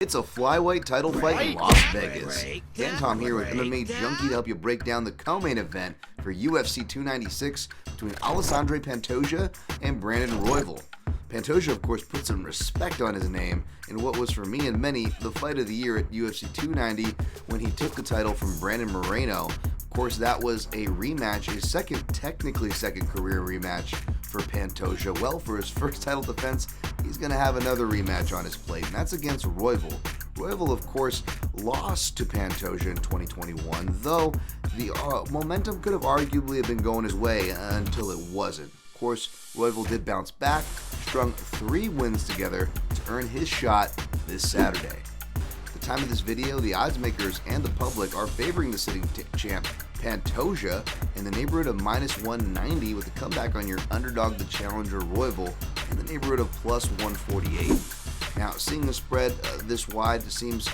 It's a flyweight title fight in Las Vegas. Dan Tom here with MMA Junkie to help you break down the co-main event for UFC 296 between Alexandre Pantoja and Brandon Royval. Pantoja, of course, put some respect on his name in what was for me and many the fight of the year at UFC 290 when he took the title from Brandon Moreno. Of course, that was a rematch, a technically second career rematch for Pantoja. Well, for his first title defense, he's going to have another rematch on his plate, and that's against Royval. Royval, of course, lost to Pantoja in 2021, though the momentum could have arguably been going his way until it wasn't. Of course, Royval did bounce back, strung 3 wins together to earn his shot this Saturday. At the time of this video, the odds makers and the public are favoring the sitting champ Pantoja in the neighborhood of -190 with a comeback on your underdog, the challenger Royval, in the neighborhood of +148. Now, seeing the spread this wide seems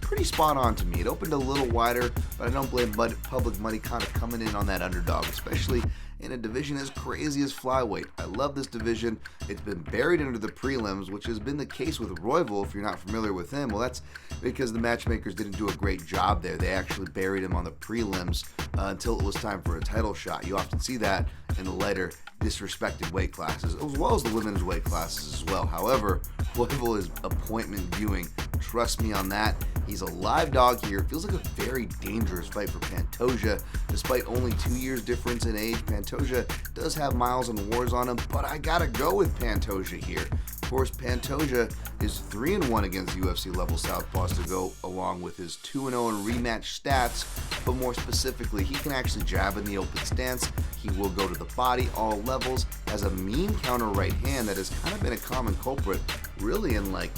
pretty spot on to me. It opened a little wider, but I don't blame public money kind of coming in on that underdog, especially in a division as crazy as flyweight. I love this division. It's been buried under the prelims, which has been the case with Royval. If you're not familiar with him, well, that's because the matchmakers didn't do a great job there. They actually buried him on the prelims until it was time for a title shot. You often see that in the lighter, disrespected weight classes, as well as the women's weight classes as well. However, Royval is appointment viewing. Trust me on that. He's a live dog here. It feels like a very dangerous fight for Pantoja. Despite only 2 years difference in age, Pantoja does have miles and wars on him, but I gotta go with Pantoja here. Of course, Pantoja is 3-1 against UFC level southpaws to go along with his 2-0 in rematch stats, but more specifically, he can actually jab in the open stance. He will go to the body, all levels, has a mean counter right hand that has kind of been a common culprit really in like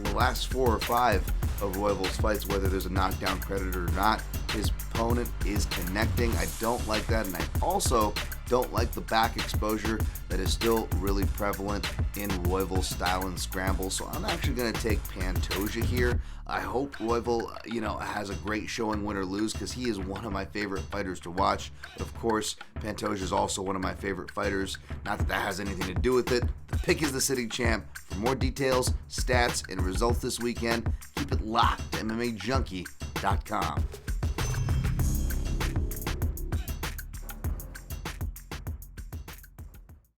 the last 4 or 5 of Royval's fights, whether there's a knockdown predator or not. His opponent is connecting. I don't like that, and I also don't like the back exposure that is still really prevalent in Royval's style and scramble, so I'm actually going to take Pantoja here. I hope Royval, has a great showing, win or lose, because he is one of my favorite fighters to watch. But of course, Pantoja is also one of my favorite fighters. Not that that has anything to do with it. The pick is the sitting champ. For more details, stats, and results this weekend, keep it locked to MMAJunkie.com.